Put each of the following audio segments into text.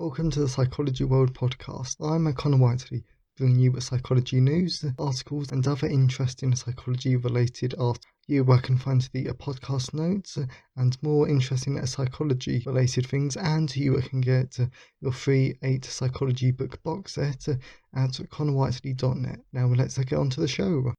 Welcome to the Psychology World podcast. I'm Connor Whiteley, bringing you psychology news, articles, and other interesting psychology-related articles. Where you can find the podcast notes and more interesting psychology-related things, and you can get your free 8 psychology book box set at connorwhiteley.net. Now let's get on to the show.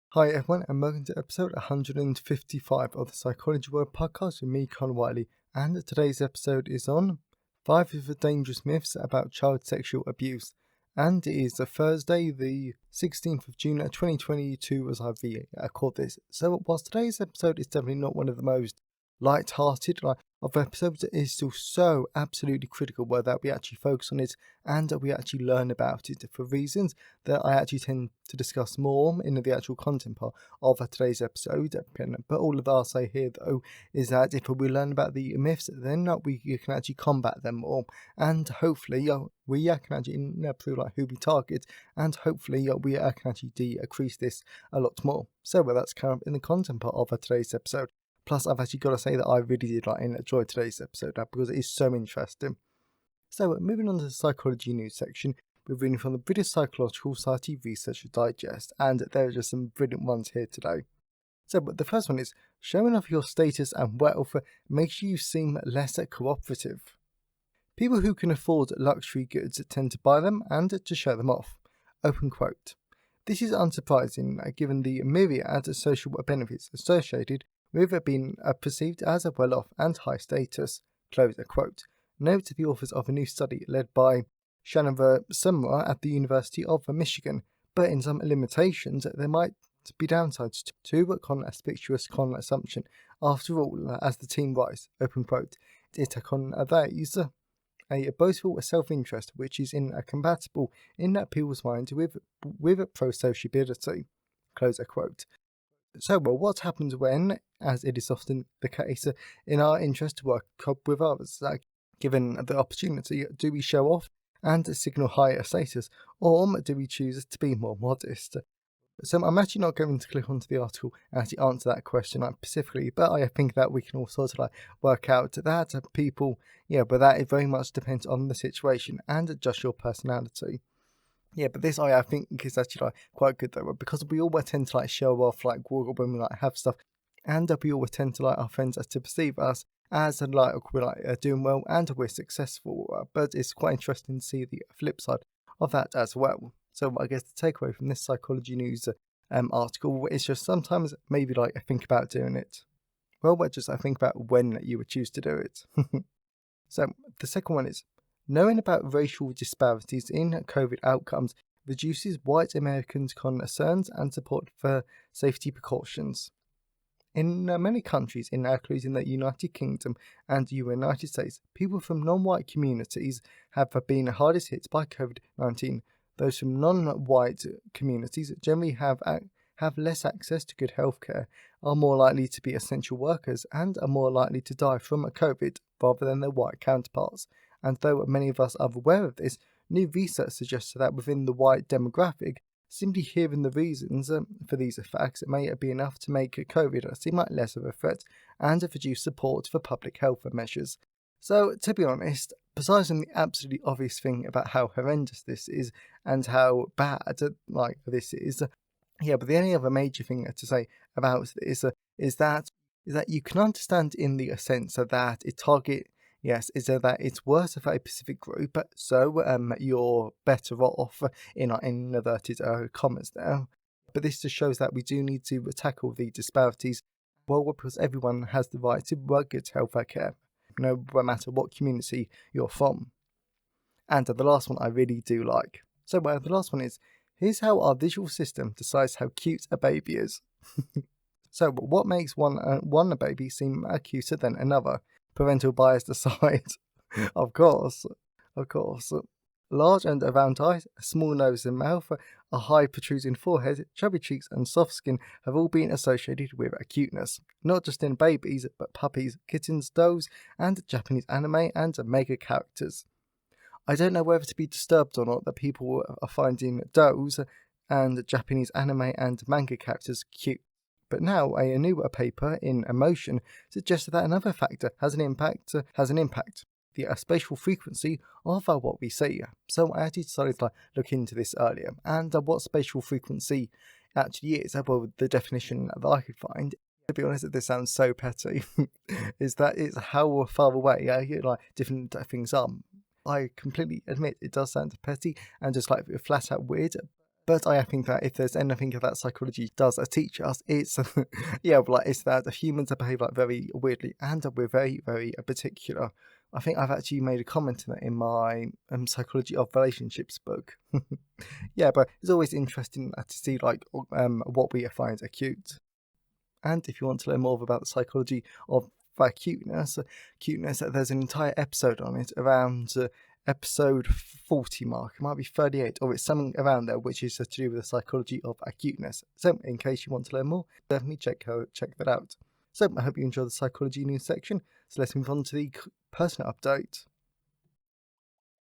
Hi everyone, and welcome to episode 155 of the Psychology World podcast with me, Connor Whiteley. And today's episode is on 5 of the dangerous myths about child sexual abuse. And it is Thursday, the 16th of June 2022 as I record this. So whilst today's episode is definitely not one of the most light-hearted of episodes, it is still so absolutely critical that we actually focus on it and we actually learn about it for reasons that I actually tend to discuss more in the actual content part of today's episode. But all of that I'll say here though is that if we learn about the myths, then we can actually combat them more, and hopefully we can actually through who we target, and hopefully we can actually decrease this a lot more. So that's kind of in the content part of today's episode. Plus, I've actually got to say that I really did enjoy today's episode because it is so interesting. So, moving on to the psychology news section, we're reading from the British Psychological Society Research Digest, and there are just some brilliant ones here today. So, but the first one is, showing off your status and wealth makes you seem less cooperative. People who can afford luxury goods tend to buy them and to show them off. Open quote. This is unsurprising given the myriad of social benefits associated with being perceived as a well-off and high status. Close a quote. Note the authors of a new study led by Shanava Sumra at the University of Michigan, but in some limitations there might be downsides to conspicuous consumption. After all, as the team writes, open quote, it conveys a boastful self-interest which is incompatible in people's minds with pro-sociability. Close a quote. So, what happens when, as it is often the case, in our interest to work with others, given the opportunity, do we show off and signal higher status, or do we choose to be more modest? So I'm actually not going to click onto the article and actually answer that question specifically, but I think that we can all sort of work out that people, but that it very much depends on the situation and just your personality. Yeah, but this I think is actually quite good though, because we all tend to show off when we have stuff, and we all tend to our friends to perceive us as we're doing well and we're successful. But it's quite interesting to see the flip side of that as well. So I guess the takeaway from this psychology news article is just sometimes maybe think about doing it. Well, just think about when you would choose to do it. So the second one is, knowing about racial disparities in COVID outcomes reduces white Americans' concerns and support for safety precautions. In many countries, including the United Kingdom and the United States, people from non-white communities have been hardest hit by COVID-19. Those from non-white communities generally have less access to good healthcare, are more likely to be essential workers, and are more likely to die from COVID rather than their white counterparts. And though many of us are aware of this, new research suggests that within the white demographic, simply hearing the reasons for these facts may be enough to make COVID seem like less of a threat and to reduce support for public health measures. So, to be honest, besides from the absolutely obvious thing about how horrendous this is and how bad this is, but the only other major thing to say about this is that you can understand in the sense that it target. Yes, is that it's worse for a specific group, so you're better off in inverted commas there. But this just shows that we do need to tackle the disparities, because everyone has the right to good health care, no matter what community you're from. And the last one I really do like. So the last one is, here's how our visual system decides how cute a baby is. So what makes one baby seem cuter than another? Parental bias aside, of course. Large and round eyes, a small nose and mouth, a high protruding forehead, chubby cheeks and soft skin have all been associated with cuteness, not just in babies, but puppies, kittens, dolls, and Japanese anime and manga characters. I don't know whether to be disturbed or not that people are finding dolls and Japanese anime and manga characters cute. But now a new paper in Emotion suggested that another factor has an impact. The spatial frequency of what we see. So I actually decided to look into this earlier, and what spatial frequency actually is. Well, the definition that I could find, to be honest, this sounds so petty, is that it's how far away different things are. I completely admit it does sound petty and just flat out weird. But I think that if there's anything that psychology does teach us, it's it's that humans behave very weirdly, and we're very, very particular. I think I've actually made a comment on that in my Psychology of Relationships book. Yeah, but it's always interesting to see what we find cute. And if you want to learn more about the psychology of cuteness, there's an entire episode on it around episode 40 mark. It might be 38, or it's something around there, which is to do with the psychology of cuteness. So in case you want to learn more, definitely check that out. So I hope you enjoy the psychology news section. So let's move on to the personal update.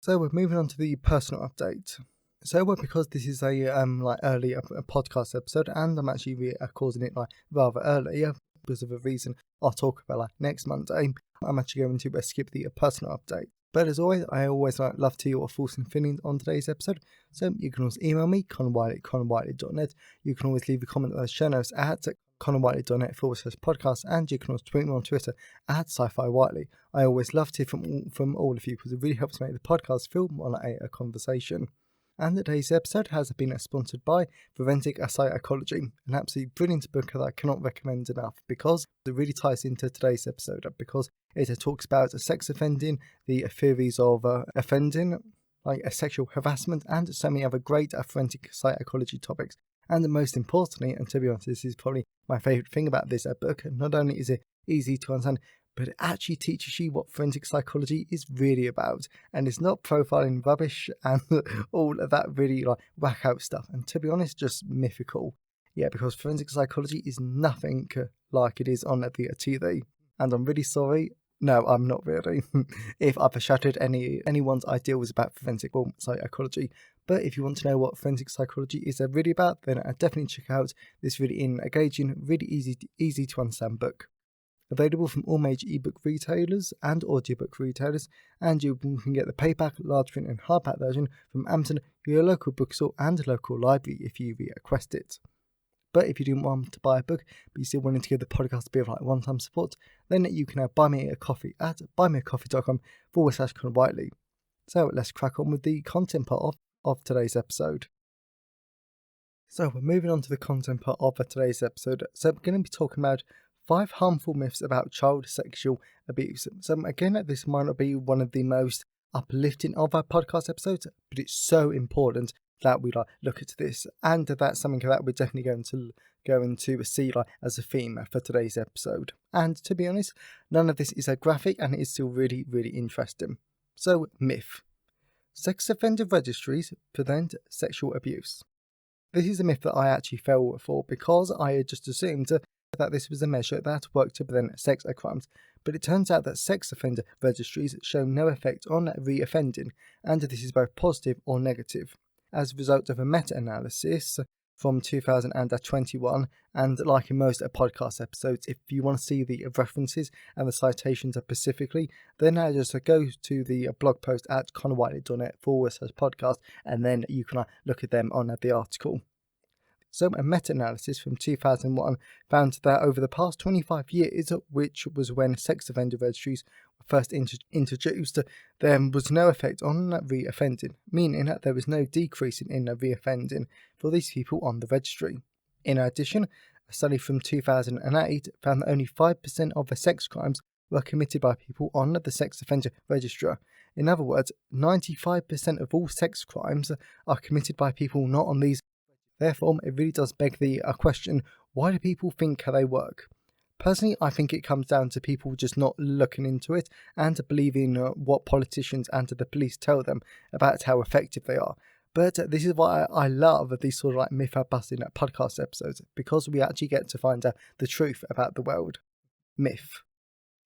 So we're moving on to the personal update. So because this is a early podcast episode, and I'm actually recording it rather early because of a reason I'll talk about next Monday, I'm actually going to skip the personal update. But as always, I always love to hear your thoughts and feelings on today's episode. So you can always email me, connorwhiteley@connorwhiteley.net. You can always leave a comment on the show notes at connorwhiteley.net/podcast, and you can also tweet me on Twitter at sci-fi-whiteley. I always love to hear from all of you because it really helps make the podcast feel more like a conversation. And today's episode has been sponsored by Forensic Psychology, an absolutely brilliant book that I cannot recommend enough because it really ties into today's episode, because it talks about sex offending, the theories of offending, sexual harassment, and so many other great forensic psychology topics. And most importantly, and to be honest, this is probably my favourite thing about this book, not only is it easy to understand, but it actually teaches you what forensic psychology is really about. And it's not profiling rubbish and all of that really whack out stuff. And to be honest, just mythical. Yeah, because forensic psychology is nothing like it is on the TV. And I'm really sorry. No, I'm not really. If I've shattered anyone's ideals about forensic psychology. But if you want to know what forensic psychology is really about, then definitely check out this really engaging, really easy to understand book. Available from all major ebook retailers and audiobook retailers, and you can get the paperback, large print and hardback version from Amazon, your local bookstore and local library if you request it. But if you didn't want to buy a book, but you still wanted to give the podcast a bit of one-time support, then you can buy me a coffee at buymeacoffee.com/ConnorWhiteley. So let's crack on with the content part of today's episode. So we're moving on to the content part of today's episode. So we're going to be talking about 5 harmful myths about child sexual abuse. So again, this might not be one of the most uplifting of our podcast episodes, but it's so important that we look at this, and that's something that we're definitely going to see as a theme for today's episode. And to be honest, none of this is graphic, and it is still really, really interesting. So myth: sex offender registries prevent sexual abuse. This is a myth that I actually fell for because I had just assumed that this was a measure that worked to prevent sex crimes, but it turns out that sex offender registries show no effect on re-offending, and this is both positive or negative. As a result of a meta-analysis from 2021, and like in most podcast episodes, if you want to see the references and the citations specifically, then just go to the blog post at connorwhiteley.net/podcast, and then you can look at them on the article. So a meta-analysis from 2001 found that over the past 25 years, which was when sex offender registries were first introduced, there was no effect on re-offending, meaning that there was no decrease in re-offending for these people on the registry. In addition, a study from 2008 found that only 5% of the sex crimes were committed by people on the sex offender register. In other words, 95% of all sex crimes are committed by people not on these. Therefore, it really does beg the question, why do people think they work? Personally, I think it comes down to people just not looking into it and believing what politicians and the police tell them about how effective they are. But this is why I love these sort of myth-busting podcast episodes, because we actually get to find out the truth about the world. Myth: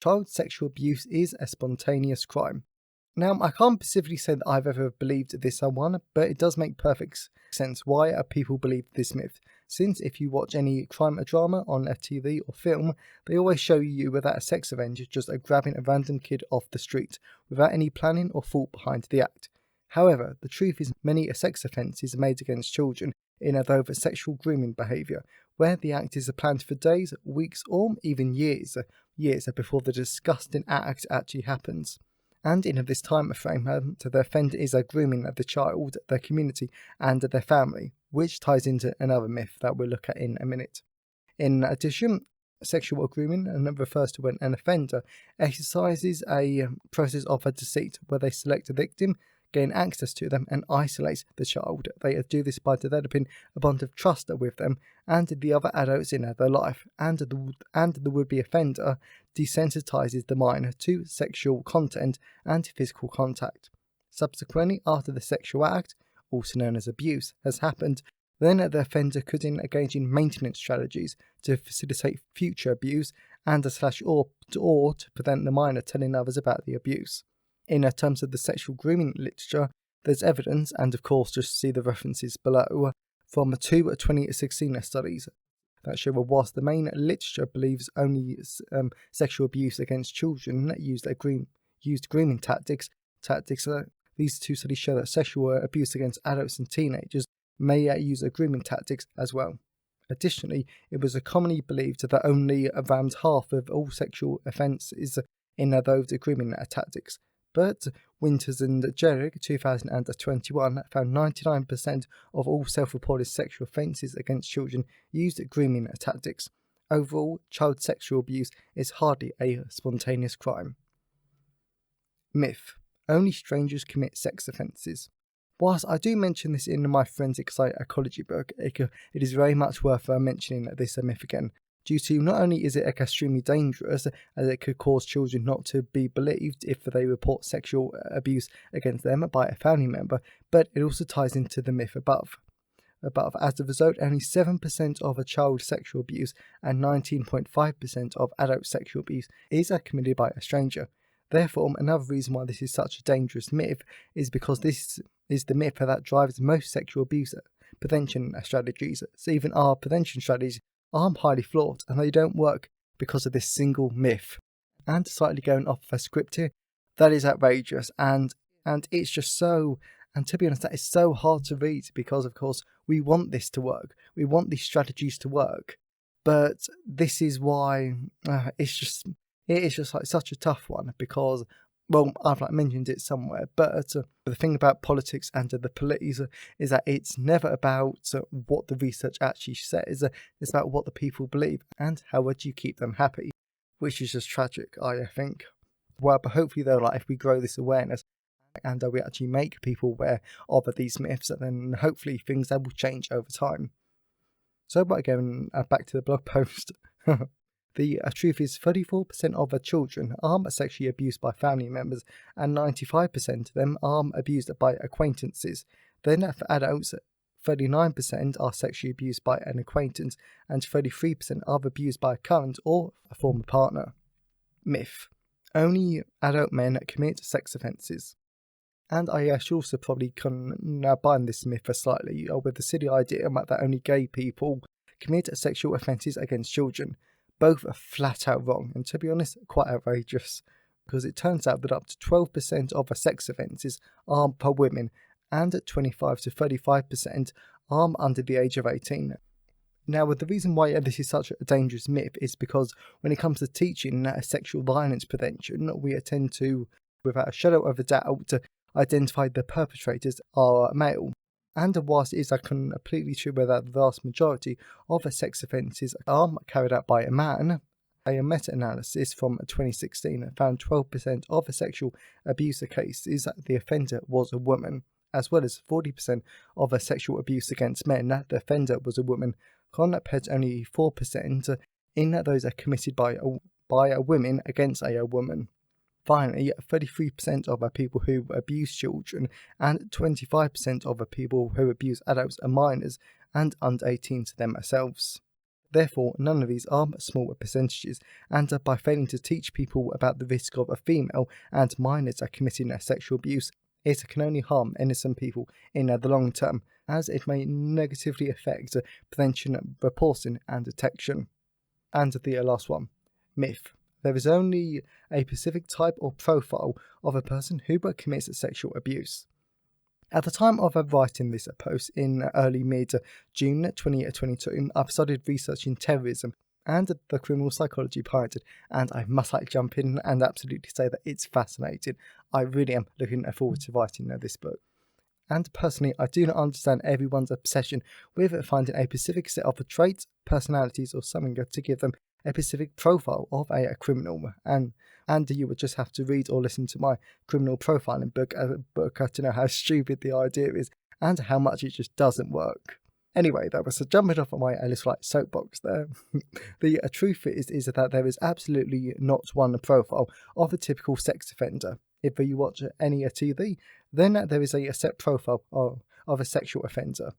child sexual abuse is a spontaneous crime. Now, I can't specifically say that I've ever believed this one, but it does make perfect sense why people believe this myth. since if you watch any crime or drama on a TV or film, they always show you without a sex offender just grabbing a random kid off the street, without any planning or thought behind the act. However, the truth is many sex offences are made against children in over sexual grooming behaviour, where the act is planned for days, weeks, or even years before the disgusting act actually happens. And in this time frame, the offender is grooming the child, their community, and their family, which ties into another myth that we'll look at in a minute. In addition, sexual grooming refers to when an offender exercises a process of deceit, where they select a victim, gain access to them, and isolate the child. They do this by developing a bond of trust with them and the other adults in their life, and the would-be offender desensitizes the minor to sexual content and physical contact. Subsequently, after the sexual act, also known as abuse, has happened, then the offender could engage in maintenance strategies to facilitate future abuse and or to prevent the minor telling others about the abuse. In terms of the sexual grooming literature, there's evidence, and of course just see the references below, from two 2016 studies that show whilst the main literature believes only sexual abuse against children used grooming tactics, these two studies show that sexual abuse against adults and teenagers may use grooming tactics as well. Additionally, it was commonly believed that only around half of all sexual offences in those grooming tactics. But Winters and Jerrig 2021 found 99% of all self-reported sexual offences against children used grooming tactics. Overall, child sexual abuse is hardly a spontaneous crime. Myth: only strangers commit sex offences. Whilst I do mention this in my forensic psychology book, it is very much worth mentioning this myth again, due to not only is it extremely dangerous, as it could cause children not to be believed if they report sexual abuse against them by a family member, but it also ties into the myth above. As a result, only 7% of a child sexual abuse and 19.5% of adult sexual abuse is committed by a stranger. Therefore, another reason why this is such a dangerous myth is because this is the myth that drives most sexual abuse prevention strategies. So even our prevention strategies are highly flawed, and they don't work because of this single myth. And slightly going off a script here, that is outrageous, and it's just so, and to be honest, that is so hard to read, because of course we want this to work, we want these strategies to work, but this is why it is just like such a tough one, because, well, I've mentioned it somewhere, but the thing about politics and the police is that it's never about what the research actually says, it's about what the people believe and how would you keep them happy, which is just tragic, I think. Well, but hopefully though, if we grow this awareness and we actually make people aware of these myths, then hopefully things will change over time. So by going back to the blog post, the truth is 34% of children are sexually abused by family members, and 95% of them are abused by acquaintances. Then for adults, 39% are sexually abused by an acquaintance, and 33% are abused by a current or a former partner. Myth: only adult men commit sex offences. And I should also probably combine this myth slightly with the silly idea that only gay people commit sexual offences against children. Both are flat out wrong, and to be honest, quite outrageous, because it turns out that up to 12% of sex offences are per women, and 25 to 35% are under the age of 18. Now, the reason why this is such a dangerous myth is because when it comes to teaching sexual violence prevention, we tend to, without a shadow of a doubt, identify the perpetrators are male. And whilst it is completely true that the vast majority of sex offences are carried out by a man, a meta-analysis from 2016 found 12% of sexual abuse cases the offender was a woman, as well as 40% of sexual abuse against men the offender was a woman, compared to only 4% in those committed by women against a woman. Finally, 33% of people who abuse children and 25% of people who abuse adults are minors and under 18 to themselves. Therefore, none of these are small percentages, and by failing to teach people about the risk of a female and minors committing sexual abuse, it can only harm innocent people in the long term, as it may negatively affect prevention, reporting, and detection. And the last one, myth. There is only a specific type or profile of a person who commits sexual abuse. At the time of writing this post in early mid-June 2022, I've started researching terrorism and the criminal psychology behind it, and I must jump in and absolutely say that it's fascinating. I really am looking forward to writing this book. And personally, I do not understand everyone's obsession with finding a specific set of traits, personalities, or something to give them a specific profile of a criminal. And you would just have to read or listen to my criminal profiling book to know how stupid the idea is and how much it just doesn't work. Anyway, that was jumping off of my little soapbox there. The truth is that there is absolutely not one profile of a typical sex offender. If you watch any TV, then there is a set profile of a sexual offender.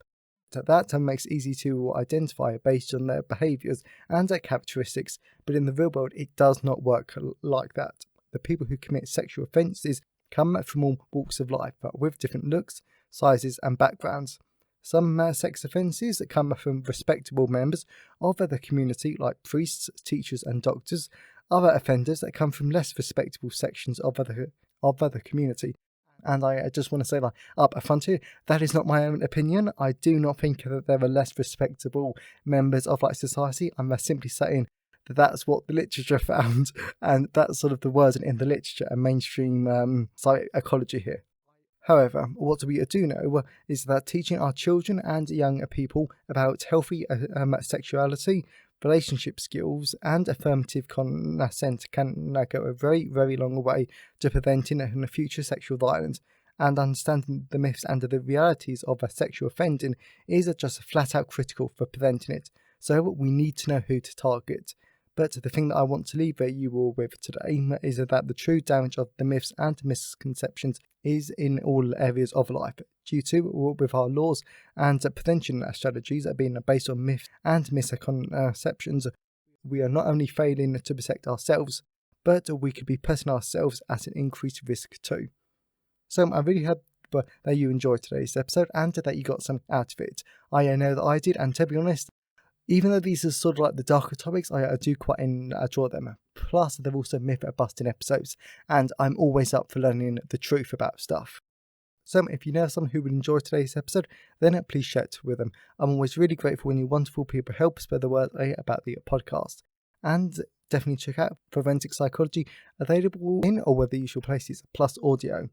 That makes it easy to identify based on their behaviours and their characteristics, but in the real world it does not work like that. The people who commit sexual offences come from all walks of life, but with different looks, sizes and backgrounds. Some sex offences come from respectable members of the community like priests, teachers and doctors. Other offenders that come from less respectable sections of the community. And I just want to say, up front here, that is not my own opinion. I do not think that there are less respectable members of society. I'm simply saying that that's what the literature found, and that's sort of the words in the literature and mainstream psychology here. However, what we do know is that teaching our children and young people about healthy sexuality, relationship skills, and affirmative consent can go a very, very long way to preventing future sexual violence. And understanding the myths and the realities of sexual offending is just flat out critical for preventing it. So we need to know who to target. But the thing that I want to leave you all with today is that the true damage of the myths and misconceptions is in all areas of life. Due to with our laws and prevention strategies being based on myths and misconceptions, we are not only failing to protect ourselves, but we could be putting ourselves at an increased risk too. So I really hope that you enjoyed today's episode and that you got some out of it. I know that I did, and to be honest, even though these are sort of the darker topics, I do quite enjoy them. Plus, they're also myth-busting episodes, and I'm always up for learning the truth about stuff. So if you know someone who would enjoy today's episode, then please share it with them. I'm always really grateful when you wonderful people help spread the word about the podcast. And definitely check out Forensic Psychology, available in all of the usual places, plus audio.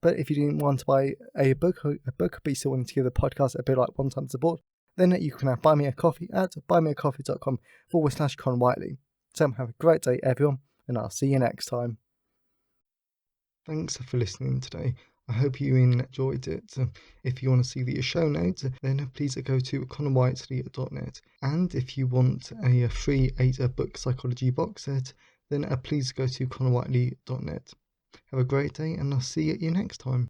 But if you didn't want to buy a book, but you still wanted to give the podcast a bit one-time support, then you can buy me a coffee at buymeacoffee.com/Con Whiteley. So have a great day, everyone, and I'll see you next time. Thanks for listening today. I hope you enjoyed it. If you want to see the show notes, then please go to conwhiteley.net. And if you want a free 8-book psychology box set, then please go to conwhiteley.net. Have a great day, and I'll see you next time.